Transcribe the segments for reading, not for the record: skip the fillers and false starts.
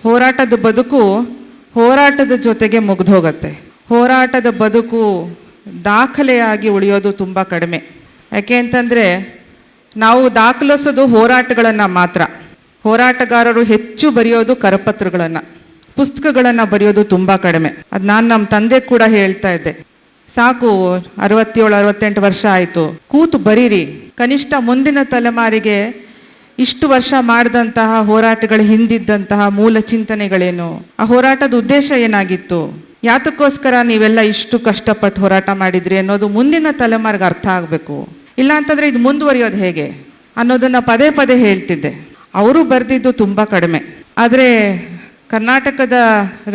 ಹೋರಾಟದ ಬದುಕು ಹೋರಾಟದ ಜೊತೆಗೆ ಮುಗ್ದೋಗತ್ತೆ. ಹೋರಾಟದ ಬದುಕು ದಾಖಲೆಯಾಗಿ ಉಳಿಯೋದು ತುಂಬ ಕಡಿಮೆ. ಯಾಕೆ ಅಂತಂದರೆ ನಾವು ದಾಖಲಿಸೋದು ಹೋರಾಟಗಳನ್ನು ಮಾತ್ರ. ಹೋರಾಟಗಾರರು ಹೆಚ್ಚು ಬರೆಯೋದು ಕರಪತ್ರಗಳನ್ನು, ಪುಸ್ತಕಗಳನ್ನು ಬರೆಯೋದು ತುಂಬ ಕಡಿಮೆ. ಅದು ನಾನು ನಮ್ಮ ತಂದೆ ಕೂಡ ಹೇಳ್ತಾ ಇದ್ದೆ, ಸಾಕು 67-68 ವರ್ಷ ಆಯಿತು, ಕೂತು ಬರೀರಿ. ಕನಿಷ್ಠ ಮುಂದಿನ ತಲೆಮಾರಿಗೆ ಇಷ್ಟು ವರ್ಷ ಮಾಡಿದಂತಹ ಹೋರಾಟಗಳ ಹಿಂದಿದ್ದಂತಹ ಮೂಲ ಚಿಂತನೆಗಳೇನು, ಆ ಹೋರಾಟದ ಉದ್ದೇಶ ಏನಾಗಿತ್ತು, ಯಾತಕ್ಕೋಸ್ಕರ ನೀವೆಲ್ಲ ಇಷ್ಟು ಕಷ್ಟಪಟ್ಟು ಹೋರಾಟ ಮಾಡಿದ್ರಿ ಅನ್ನೋದು ಮುಂದಿನ ತಲೆಮಾರಿಗೆ ಅರ್ಥ ಆಗಬೇಕು. ಇಲ್ಲ ಅಂತಂದರೆ ಇದು ಮುಂದುವರಿಯೋದು ಹೇಗೆ ಅನ್ನೋದನ್ನು ಪದೇ ಪದೇ ಹೇಳ್ತಿದ್ದೆ. ಅವರು ಬರೆದಿದ್ದು ತುಂಬ ಕಡಿಮೆ. ಆದರೆ ಕರ್ನಾಟಕದ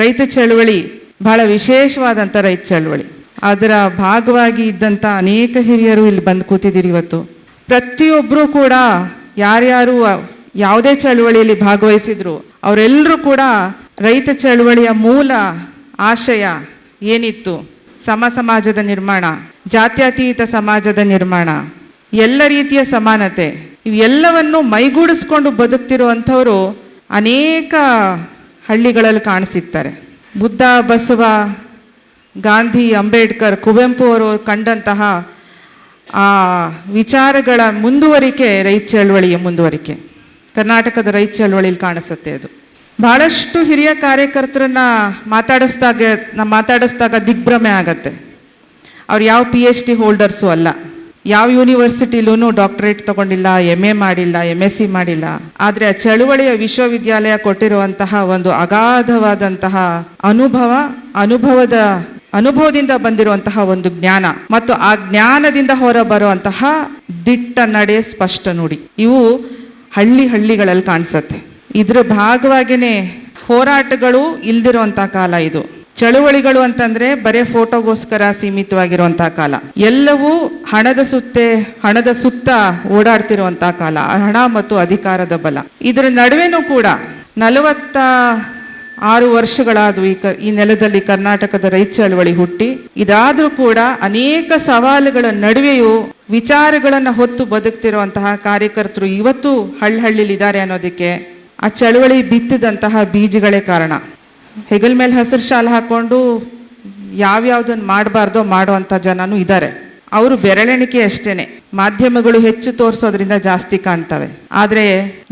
ರೈತ ಚಳವಳಿ ಬಹಳ ವಿಶೇಷವಾದಂಥ ರೈತ ಚಳವಳಿ. ಅದರ ಭಾಗವಾಗಿ ಇದ್ದಂಥ ಅನೇಕ ಹಿರಿಯರು ಇಲ್ಲಿ ಬಂದು ಕೂತಿದ್ದೀರಿ ಇವತ್ತು. ಪ್ರತಿಯೊಬ್ಬರೂ ಕೂಡ ಯಾರ್ಯಾರು ಯಾವುದೇ ಚಳವಳಿಯಲ್ಲಿ ಭಾಗವಹಿಸಿದ್ರು ಅವರೆಲ್ಲರೂ ಕೂಡ ರೈತ ಚಳವಳಿಯ ಮೂಲ ಆಶಯ ಏನಿತ್ತು, ಸಮಾಜದ ನಿರ್ಮಾಣ, ಜಾತ್ಯತೀತ ಸಮಾಜದ ನಿರ್ಮಾಣ, ಎಲ್ಲ ರೀತಿಯ ಸಮಾನತೆ, ಇವೆಲ್ಲವನ್ನು ಮೈಗೂಡಿಸ್ಕೊಂಡು ಬದುಕ್ತಿರುವಂಥವರು ಅನೇಕ ಹಳ್ಳಿಗಳಲ್ಲಿ ಕಾಣಸಿಗ್ತಾರೆ. ಬುದ್ಧ, ಬಸವ, ಗಾಂಧಿ, ಅಂಬೇಡ್ಕರ್, ಕುವೆಂಪು ಅವರು ಕಂಡಂತಹ ಆ ವಿಚಾರಗಳ ಮುಂದುವರಿಕೆ ರೈತ ಚಳವಳಿಯ ಮುಂದುವರಿಕೆ ಕರ್ನಾಟಕದ ರೈತ ಚಳವಳಿಯಲ್ಲಿ ಕಾಣಿಸುತ್ತೆ. ಅದು ಬಹಳಷ್ಟು ಹಿರಿಯ ಕಾರ್ಯಕರ್ತರನ್ನ ಮಾತಾಡಿಸ್ದಾಗ ದಿಗ್ಭ್ರಮೆ ಆಗತ್ತೆ. ಅವ್ರು ಯಾವ PhD ಹೋಲ್ಡರ್ಸು ಅಲ್ಲ, ಯಾವ ಯೂನಿವರ್ಸಿಟಿಲೂ ಡಾಕ್ಟರೇಟ್ ತಗೊಂಡಿಲ್ಲ, MA ಮಾಡಿಲ್ಲ, MSc ಮಾಡಿಲ್ಲ. ಆದರೆ ಆ ಚಳುವಳಿಯ ವಿಶ್ವವಿದ್ಯಾಲಯ ಕೊಟ್ಟಿರುವಂತಹ ಒಂದು ಅಗಾಧವಾದಂತಹ ಅನುಭವದಿಂದ ಬಂದಿರುವಂತಹ ಒಂದು ಜ್ಞಾನ ಮತ್ತು ಆ ಜ್ಞಾನದಿಂದ ಹೊರ ಬರುವಂತಹ ದಿಟ್ಟ ನಡೆ, ಸ್ಪಷ್ಟ ನುಡಿ, ಇವು ಹಳ್ಳಿಗಳಲ್ಲಿ ಕಾಣಿಸುತ್ತೆ. ಇದ್ರ ಭಾಗವಾಗಿಯೇ ಹೋರಾಟಗಳು ಇಲ್ದಿರುವಂಥ ಕಾಲ ಇದು. ಚಳುವಳಿಗಳು ಅಂತಂದ್ರೆ ಬರೇ ಫೋಟೋಗೋಸ್ಕರ ಸೀಮಿತವಾಗಿರುವಂಥ ಕಾಲ. ಎಲ್ಲವೂ ಹಣದ ಸುತ್ತ ಓಡಾಡ್ತಿರುವಂಥ ಕಾಲ, ಹಣ ಮತ್ತು ಅಧಿಕಾರದ ಬಲ. ಇದರ ನಡುವೆನೂ ಕೂಡ 46 ವರ್ಷಗಳಾದವು ಈ ನೆಲದಲ್ಲಿ ಕರ್ನಾಟಕದ ರೈತ ಚಳವಳಿ ಹುಟ್ಟಿ. ಇದಾದ್ರೂ ಕೂಡ ಅನೇಕ ಸವಾಲುಗಳ ನಡುವೆಯೂ ವಿಚಾರಗಳನ್ನು ಹೊತ್ತು ಬದುಕ್ತಿರುವಂತಹ ಕಾರ್ಯಕರ್ತರು ಇವತ್ತು ಹಳ್ಳಿಲಿದ್ದಾರೆ ಅನ್ನೋದಕ್ಕೆ ಆ ಚಳವಳಿ ಬಿತ್ತಿದಂತಹ ಬೀಜಗಳೇ ಕಾರಣ. ಹೆಗಲ ಮೇಲೆ ಹಸಿರು ಶಾಲೆ ಹಾಕೊಂಡು ಯಾವ್ಯಾವುದನ್ನು ಮಾಡಬಾರ್ದೋ ಮಾಡುವಂಥ ಜನನೂ ಇದ್ದಾರೆ. ಅವರು ಬೆರಳೆಣಿಕೆ ಅಷ್ಟೇನೆ. ಮಾಧ್ಯಮಗಳು ಹೆಚ್ಚು ತೋರಿಸೋದ್ರಿಂದ ಜಾಸ್ತಿ ಕಾಣ್ತವೆ. ಆದರೆ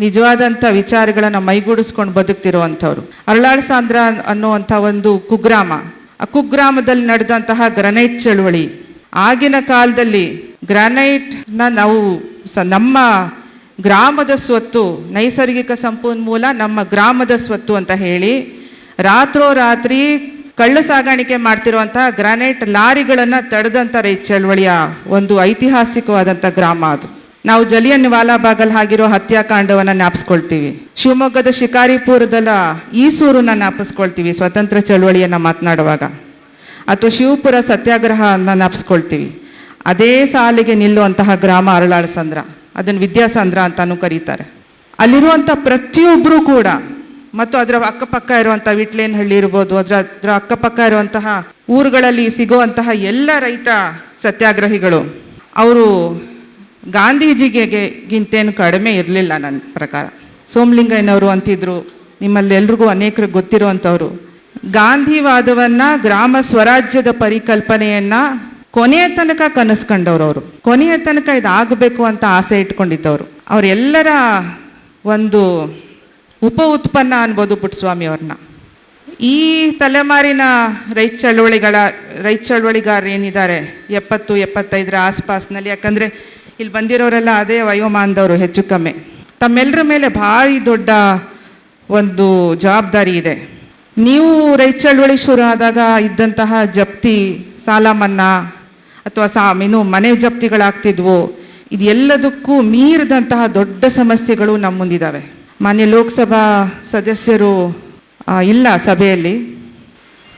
ನಿಜವಾದಂಥ ವಿಚಾರಗಳನ್ನು ಮೈಗೂಡಿಸ್ಕೊಂಡು ಬದುಕ್ತಿರುವಂಥವ್ರು. ಅರಳಾಳ್ಸಾಂದ್ರ ಅನ್ನುವಂಥ ಒಂದು ಕುಗ್ರಾಮ, ಆ ಕುಗ್ರಾಮದಲ್ಲಿ ನಡೆದಂತಹ ಗ್ರಾನೈಟ್ ಚಳವಳಿ. ಆಗಿನ ಕಾಲದಲ್ಲಿ ಗ್ರಾನೈಟ್ನ ನಾವು ನಮ್ಮ ಗ್ರಾಮದ ಸ್ವತ್ತು, ನೈಸರ್ಗಿಕ ಸಂಪನ್ಮೂಲ ನಮ್ಮ ಗ್ರಾಮದ ಸ್ವತ್ತು ಅಂತ ಹೇಳಿ ರಾತ್ರೋರಾತ್ರಿ ಕಳ್ಳ ಸಾಗಾಣಿಕೆ ಮಾಡ್ತಿರುವಂತಹ ಗ್ರಾನೈಟ್ ಲಾರಿಗಳನ್ನು ತಡೆದಂಥ ರೈತ ಚಳವಳಿಯ ಒಂದು ಐತಿಹಾಸಿಕವಾದಂಥ ಗ್ರಾಮ ಅದು. ನಾವು ಜಲಿಯನ್ ವಾಲಾಬಾಗಲ್ಲಿ ಆಗಿರೋ ಹತ್ಯಾಕಾಂಡವನ್ನು ಜ್ಞಾಪಿಸ್ಕೊಳ್ತೀವಿ. ಶಿವಮೊಗ್ಗದ ಶಿಕಾರಿಪುರದಲ್ಲ ಈಸೂರನ್ನ ಜ್ಞಾಪಿಸ್ಕೊಳ್ತೀವಿ ಸ್ವತಂತ್ರ ಚಳವಳಿಯನ್ನು ಮಾತನಾಡುವಾಗ. ಅಥವಾ ಶಿವಪುರ ಸತ್ಯಾಗ್ರಹವನ್ನು ಜ್ಞಾಪಿಸ್ಕೊಳ್ತೀವಿ. ಅದೇ ಸಾಲಿಗೆ ನಿಲ್ಲುವಂತಹ ಗ್ರಾಮ ಅರಳಾಳ್ಸಂದ್ರ, ಅದನ್ನು ವಿದ್ಯಾಸಂದ್ರ ಅಂತಾನೂ ಕರೀತಾರೆ. ಅಲ್ಲಿರುವಂಥ ಪ್ರತಿಯೊಬ್ಬರೂ ಕೂಡ ಮತ್ತು ಅದರ ಅಕ್ಕಪಕ್ಕ ಇರುವಂಥ ವಿಟ್ಲೇನಹಳ್ಳಿ ಇರ್ಬೋದು, ಅದರ ಅಕ್ಕಪಕ್ಕ ಇರುವಂತಹ ಊರುಗಳಲ್ಲಿ ಸಿಗುವಂತಹ ಎಲ್ಲ ರೈತ ಸತ್ಯಾಗ್ರಹಿಗಳು ಅವರು ಗಾಂಧೀಜಿಗಿಂತೇನು ಕಡಿಮೆ ಇರಲಿಲ್ಲ ನನ್ನ ಪ್ರಕಾರ. ಸೋಮಲಿಂಗಯ್ಯನವರು ಅಂತಿದ್ರು, ನಿಮ್ಮಲ್ಲೆಲ್ರಿಗೂ ಅನೇಕರಿಗೆ ಗೊತ್ತಿರುವಂಥವ್ರು. ಗಾಂಧಿವಾದವನ್ನು, ಗ್ರಾಮ ಸ್ವರಾಜ್ಯದ ಪರಿಕಲ್ಪನೆಯನ್ನು ಕೊನೆಯ ತನಕ ಕನಸ್ಕೊಂಡವ್ರು. ಅವರು ಕೊನೆಯ ತನಕ ಇದಾಗಬೇಕು ಅಂತ ಆಸೆ ಇಟ್ಕೊಂಡಿದ್ದವರು. ಅವರೆಲ್ಲರ ಒಂದು ಉತ್ಪನ್ನ ಅನ್ಬೋದು ಪುಟ್ಟಸ್ವಾಮಿ ಅವ್ರನ್ನ. ಈ ತಲೆಮಾರಿನ ರೈತ ಚಳವಳಿಗಾರರು ಏನಿದ್ದಾರೆ 70-75 ಆಸ್ಪಾಸ್ನಲ್ಲಿ, ಯಾಕಂದರೆ ಇಲ್ಲಿ ಬಂದಿರೋರೆಲ್ಲ ಅದೇ ವಯೋಮಾನದವರು ಹೆಚ್ಚು ಕಮ್ಮಿ, ತಮ್ಮೆಲ್ಲರ ಮೇಲೆ ಭಾರಿ ದೊಡ್ಡ ಒಂದು ಜವಾಬ್ದಾರಿ ಇದೆ. ನೀವು ರೈತ ಚಳವಳಿ ಶುರು ಆದಾಗ ಇದ್ದಂತಹ ಜಪ್ತಿ, ಸಾಲ ಮನ್ನಾ ಅಥವಾ ಮನೆ ಜಪ್ತಿಗಳಾಗ್ತಿದ್ವು, ಇದೆಲ್ಲದಕ್ಕೂ ಮೀರಿದಂತಹ ದೊಡ್ಡ ಸಮಸ್ಯೆಗಳು ನಮ್ಮ ಮುಂದಿದ್ದಾವೆ. ಮಾನ್ಯ ಲೋಕಸಭಾ ಸದಸ್ಯರು ಇಲ್ಲ ಸಭೆಯಲ್ಲಿ.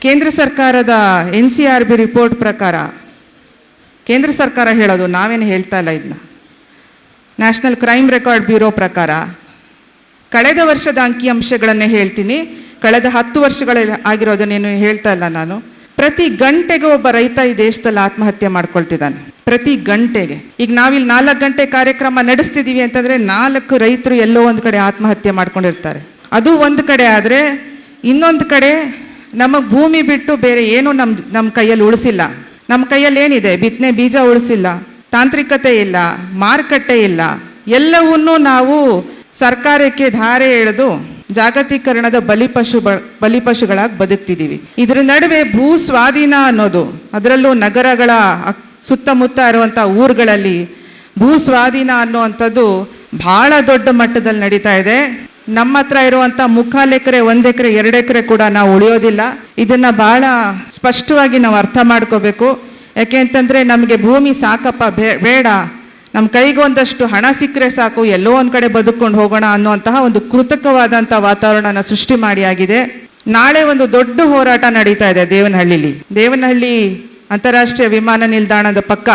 ಕೇಂದ್ರ ಸರ್ಕಾರದ NCRB ರಿಪೋರ್ಟ್ ಪ್ರಕಾರ, ಕೇಂದ್ರ ಸರ್ಕಾರ ಹೇಳೋದು, ನಾವೇನು ಹೇಳ್ತಾ ಇಲ್ಲ ಇದನ್ನ, ನ್ಯಾಷನಲ್ ಕ್ರೈಮ್ ರೆಕಾರ್ಡ್ ಬ್ಯೂರೋ ಪ್ರಕಾರ ಕಳೆದ ವರ್ಷದ ಅಂಕಿಅಂಶಗಳನ್ನೇ ಹೇಳ್ತೀನಿ, ಕಳೆದ 10 ವರ್ಷಗಳಲ್ಲಿ ಆಗಿರೋದನ್ನೇನು ಹೇಳ್ತಾ ಇಲ್ಲ ನಾನು. ಪ್ರತಿ ಗಂಟೆಗೆ ಒಬ್ಬ ರೈತ ಈ ದೇಶದಲ್ಲಿ ಆತ್ಮಹತ್ಯೆ ಮಾಡ್ಕೊಳ್ತಿದ್ದಾನೆ. ಪ್ರತಿ ಗಂಟೆಗೆ. ಈಗ ನಾವಿಲ್ಲಿ 4 ಗಂಟೆ ಕಾರ್ಯಕ್ರಮ ನಡೆಸ್ತಿದ್ದೀವಿ ಅಂತಂದರೆ 4 ರೈತರು ಎಲ್ಲೋ ಒಂದು ಕಡೆ ಆತ್ಮಹತ್ಯೆ ಮಾಡ್ಕೊಂಡಿರ್ತಾರೆ. ಅದು ಒಂದು ಕಡೆ ಆದರೆ, ಇನ್ನೊಂದು ಕಡೆ ನಮಗೆ ಭೂಮಿ ಬಿಟ್ಟು ಬೇರೆ ಏನೂ ನಮ್ಮ ಕೈಯಲ್ಲಿ ಉಳಿಸಿಲ್ಲ. ನಮ್ಮ ಕೈಯಲ್ಲಿ ಏನಿದೆ? ಬಿತ್ತನೆ ಬೀಜ ಉಳಿಸಿಲ್ಲ, ತಾಂತ್ರಿಕತೆ ಇಲ್ಲ, ಮಾರುಕಟ್ಟೆ ಇಲ್ಲ. ಎಲ್ಲವನ್ನೂ ನಾವು ಸರ್ಕಾರಕ್ಕೆ ಧಾರೆ ಎಳೆದು ಜಾಗತೀಕರಣದ ಬಲಿಪಶುಗಳಾಗಿ ಬದುಕ್ತಿದ್ದೀವಿ. ಇದರ ನಡುವೆ ಭೂ ಸ್ವಾಧೀನ ಅನ್ನೋದು, ಅದರಲ್ಲೂ ನಗರಗಳ ಸುತ್ತಮುತ್ತ ಇರುವಂಥ ಊರುಗಳಲ್ಲಿ ಭೂ ಸ್ವಾಧೀನ ಅನ್ನುವಂಥದ್ದು ಬಹಳ ದೊಡ್ಡ ಮಟ್ಟದಲ್ಲಿ ನಡೀತಾ ಇದೆ. ನಮ್ಮ ಹತ್ರ ಇರುವಂಥ 3/4 ಎಕರೆ, 1 ಎಕರೆ, 2 ಎಕರೆ ಕೂಡ ನಾವು ಉಳಿಯೋದಿಲ್ಲ. ಇದನ್ನು ಬಹಳ ಸ್ಪಷ್ಟವಾಗಿ ನಾವು ಅರ್ಥ ಮಾಡ್ಕೋಬೇಕು. ಯಾಕೆ ಅಂತಂದರೆ ನಮಗೆ ಭೂಮಿ ಸಾಕಪ್ಪ, ಬೇಡ, ನಮ್ಮ ಕೈಗೊಂದಷ್ಟು ಹಣ ಸಿಕ್ಕರೆ ಸಾಕು, ಎಲ್ಲೋ ಒಂದು ಕಡೆ ಬದುಕೊಂಡು ಹೋಗೋಣ ಅನ್ನುವಂತಹ ಒಂದು ಕೃತಕವಾದಂಥ ವಾತಾವರಣನ ಸೃಷ್ಟಿ ಮಾಡಿ ಆಗಿದೆ. ನಾಳೆ ಒಂದು ದೊಡ್ಡ ಹೋರಾಟ ನಡೀತಾ ಇದೆ ದೇವನಹಳ್ಳಿ ಅಂತಾರಾಷ್ಟ್ರೀಯ ವಿಮಾನ ನಿಲ್ದಾಣದ ಪಕ್ಕ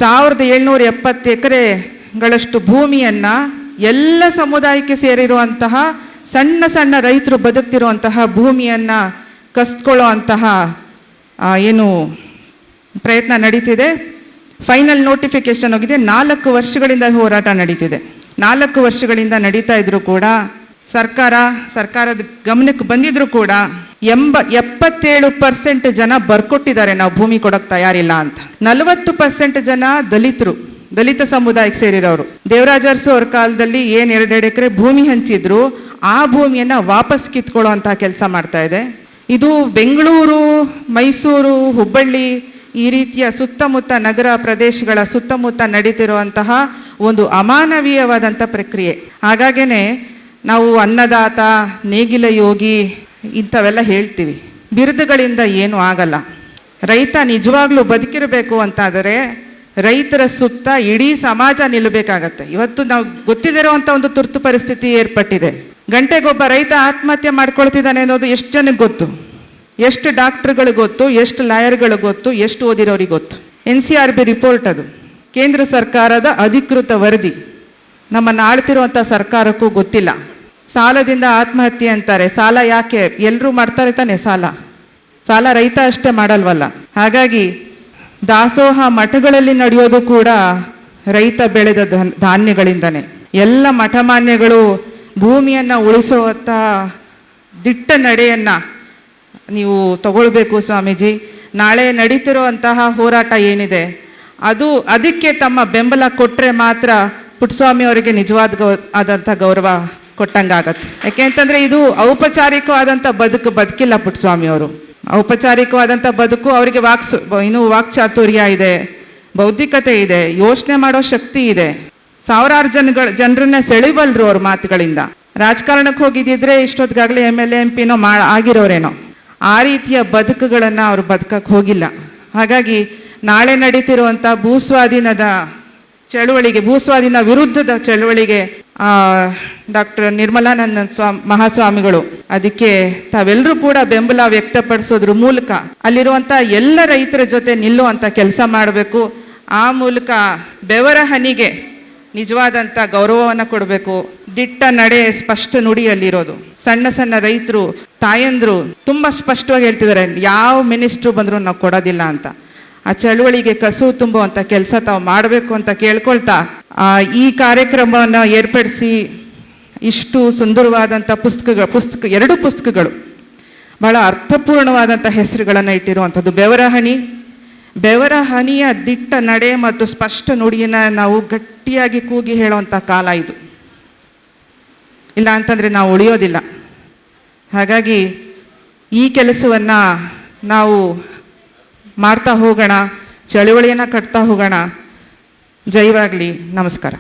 1770 ಎಕರೆಗಳಷ್ಟು ಭೂಮಿಯನ್ನ ಎಲ್ಲ ಸಮುದಾಯಕ್ಕೆ ಸೇರಿರುವಂತಹ ಸಣ್ಣ ಸಣ್ಣ ರೈತರು ಬದುಕ್ತಿರುವಂತಹ ಭೂಮಿಯನ್ನ ಕಸ್ಕೊಳ್ಳೋ ಅಂತಹ ಏನು ಪ್ರಯತ್ನ ನಡೀತಿದೆ. ಫೈನಲ್ ನೋಟಿಫಿಕೇಶನ್ ಹೋಗಿದೆ. 4 ವರ್ಷಗಳಿಂದ ಹೋರಾಟ ನಡೀತಿದೆ. 4 ವರ್ಷಗಳಿಂದ ನಡೀತಾ ಇದ್ರು ಕೂಡ ಸರ್ಕಾರದ ಗಮನಕ್ಕೆ ಬಂದಿದ್ರು ಕೂಡ 77% ಜನ ಬರ್ಕೊಟ್ಟಿದ್ದಾರೆ ನಾವು ಭೂಮಿ ಕೊಡೋಕೆ ತಯಾರಿಲ್ಲ ಅಂತ. 40% ಜನ ದಲಿತ ಸಮುದಾಯಕ್ಕೆ ಸೇರಿರೋರು. ದೇವರಾಜ ಅರಸು ಅವ್ರ ಕಾಲದಲ್ಲಿ ಏನು 2 ಎಕರೆ ಭೂಮಿ ಹಂಚಿದ್ರು, ಆ ಭೂಮಿಯನ್ನ ವಾಪಸ್ ಕಿತ್ಕೊಳ್ಳೋ ಅಂತ ಕೆಲಸ ಮಾಡ್ತಾ ಇದೆ. ಇದು ಬೆಂಗಳೂರು, ಮೈಸೂರು, ಹುಬ್ಬಳ್ಳಿ ಈ ರೀತಿಯ ಸುತ್ತಮುತ್ತ ನಗರ ಪ್ರದೇಶಗಳ ಸುತ್ತಮುತ್ತ ನಡೀತಿರುವಂತಹ ಒಂದು ಅಮಾನವೀಯವಾದಂಥ ಪ್ರಕ್ರಿಯೆ. ಹಾಗಾಗೇನೆ ನಾವು ಅನ್ನದಾತ, ನೇಗಿಲ ಯೋಗಿ ಇಂಥವೆಲ್ಲ ಹೇಳ್ತೀವಿ. ಬಿರುದುಗಳಿಂದ ಏನೂ ಆಗಲ್ಲ. ರೈತ ನಿಜವಾಗ್ಲೂ ಬದುಕಿರಬೇಕು ಅಂತಾದರೆ ರೈತರ ಸುತ್ತ ಇಡೀ ಸಮಾಜ ನಿಲ್ಲಬೇಕಾಗತ್ತೆ. ಇವತ್ತು ನಾವು ಗೊತ್ತಿದಿರುವಂಥ ಒಂದು ತುರ್ತು ಪರಿಸ್ಥಿತಿ ಏರ್ಪಟ್ಟಿದೆ. ಗಂಟೆಗೊಬ್ಬ ರೈತ ಆತ್ಮಹತ್ಯೆ ಮಾಡ್ಕೊಳ್ತಿದ್ದಾನೆ ಅನ್ನೋದು ಎಷ್ಟು ಜನಕ್ಕೆ ಗೊತ್ತು? ಎಷ್ಟು ಡಾಕ್ಟರ್ಗಳಿಗೆ ಗೊತ್ತು? ಎಷ್ಟು ಲಾಯರ್ಗಳಿಗೆ ಗೊತ್ತು? ಎಷ್ಟು ಓದಿರೋರಿಗೆ ಗೊತ್ತು? NCRB ರಿಪೋರ್ಟ್, ಅದು ಕೇಂದ್ರ ಸರ್ಕಾರದ ಅಧಿಕೃತ ವರದಿ. ನಮ್ಮನ್ನು ಆಳ್ತಿರುವಂಥ ಸರ್ಕಾರಕ್ಕೂ ಗೊತ್ತಿಲ್ಲ. ಸಾಲದಿಂದ ಆತ್ಮಹತ್ಯೆ ಅಂತಾರೆ. ಸಾಲ ಯಾಕೆ? ಎಲ್ಲರೂ ಮಾಡ್ತಾರೆ ತಾನೆ ಸಾಲ ರೈತ ಅಷ್ಟೇ ಮಾಡಲ್ವಲ್ಲ. ಹಾಗಾಗಿ ದಾಸೋಹ ಮಠಗಳಲ್ಲಿ ನಡೆಯೋದು ಕೂಡ ರೈತ ಬೆಳೆದ ಧಾನ್ಯಗಳಿಂದನೇ. ಎಲ್ಲ ಮಠಮಾನ್ಯಗಳು ಭೂಮಿಯನ್ನು ಉಳಿಸುವಂಥ ದಿಟ್ಟ ನಡೆಯನ್ನು ನೀವು ತಗೊಳ್ಬೇಕು ಸ್ವಾಮೀಜಿ. ನಾಳೆ ನಡೀತಿರುವಂತಹ ಹೋರಾಟ ಏನಿದೆ ಅದಕ್ಕೆ ತಮ್ಮ ಬೆಂಬಲ ಕೊಟ್ಟರೆ ಮಾತ್ರ ಪುಟ್ಟಸ್ವಾಮಿ ಅವರಿಗೆ ನಿಜವಾದ ಆದಂಥ ಗೌರವ ಕೊಟ್ಟಂಗಾಗತ್ತೆ. ಯಾಕೆ ಅಂತಂದರೆ ಇದು ಔಪಚಾರಿಕವಾದಂಥ ಬದುಕಿಲ್ಲ ಪುಟ್ಟಸ್ವಾಮಿ ಅವರು. ಔಪಚಾರಿಕವಾದಂಥ ಬದುಕು ಅವರಿಗೆ ಇನ್ನೂ ವಾಕ್ಚಾತುರ್ಯ ಇದೆ, ಬೌದ್ಧಿಕತೆ ಇದೆ, ಯೋಚನೆ ಮಾಡೋ ಶಕ್ತಿ ಇದೆ. ಸಾವಿರಾರು ಜನರನ್ನ ಸೆಳಿಬಲ್ರು ಅವ್ರ ಮಾತುಗಳಿಂದ. ರಾಜಕಾರಣಕ್ಕೆ ಹೋಗಿದ್ದಿದ್ರೆ ಇಷ್ಟೊತ್ತಿಗಾಗಲೇ MLA MP ಆಗಿರೋರೇನೋ. ಆ ರೀತಿಯ ಬದುಕುಗಳನ್ನು ಅವರು ಬದುಕಕ್ಕೆ ಹೋಗಿಲ್ಲ. ಹಾಗಾಗಿ ನಾಳೆ ನಡೀತಿರುವಂಥ ಭೂಸ್ವಾಧೀನ ವಿರುದ್ಧದ ಚಳುವಳಿಗೆ ಡಾಕ್ಟರ್ ನಿರ್ಮಲಾನಂದ ಮಹಾಸ್ವಾಮಿಗಳು ಅದಕ್ಕೆ ತಾವೆಲ್ಲರೂ ಕೂಡ ಬೆಂಬಲ ವ್ಯಕ್ತಪಡಿಸೋದ್ರ ಮೂಲಕ ಅಲ್ಲಿರುವಂಥ ಎಲ್ಲ ರೈತರ ಜೊತೆ ನಿಲ್ಲುವಂಥ ಕೆಲಸ ಮಾಡಬೇಕು. ಆ ಮೂಲಕ ಬೆವರ ಹನಿಗೆ ನಿಜವಾದಂಥ ಗೌರವವನ್ನು ಕೊಡಬೇಕು. ದಿಟ್ಟ ನಡೆ, ಸ್ಪಷ್ಟ ನುಡಿಯಲ್ಲಿರೋದು. ಸಣ್ಣ ಸಣ್ಣ ರೈತರು, ತಾಯಂದ್ರು ತುಂಬ ಸ್ಪಷ್ಟವಾಗಿ ಹೇಳ್ತಿದ್ದಾರೆ, ಯಾವ ಮಿನಿಸ್ಟ್ರು ಬಂದರೂ ನಾವು ಕೊಡೋದಿಲ್ಲ ಅಂತ. ಆ ಚಳುವಳಿಗೆ ಕಸು ತುಂಬುವಂಥ ಕೆಲಸ ತಾವು ಮಾಡಬೇಕು ಅಂತ ಕೇಳ್ಕೊಳ್ತಾ ಈ ಕಾರ್ಯಕ್ರಮವನ್ನು ಏರ್ಪಡಿಸಿ ಇಷ್ಟು ಸುಂದರವಾದಂಥ ಎರಡು ಪುಸ್ತಕಗಳು ಬಹಳ ಅರ್ಥಪೂರ್ಣವಾದಂಥ ಹೆಸರುಗಳನ್ನು ಇಟ್ಟಿರುವಂಥದ್ದು. ಬೆವರ ಹನಿಯ ದಿಟ್ಟ ನಡೆ ಮತ್ತು ಸ್ಪಷ್ಟ ನುಡಿಯನ್ನು ನಾವು ಗಟ್ಟಿಯಾಗಿ ಕೂಗಿ ಹೇಳುವಂಥ ಕಾಲ ಇದು. ಇಲ್ಲ ಅಂತಂದರೆ ನಾವು ಉಳಿಯೋದಿಲ್ಲ. ಹಾಗಾಗಿ ಈ ಕೆಲಸವನ್ನು ನಾವು ಮಾಡ್ತಾ ಹೋಗೋಣ, ಚಳುವಳಿಯನ್ನು ಕಟ್ತಾ ಹೋಗೋಣ. ಜೈವಾಗಲಿ. ನಮಸ್ಕಾರ.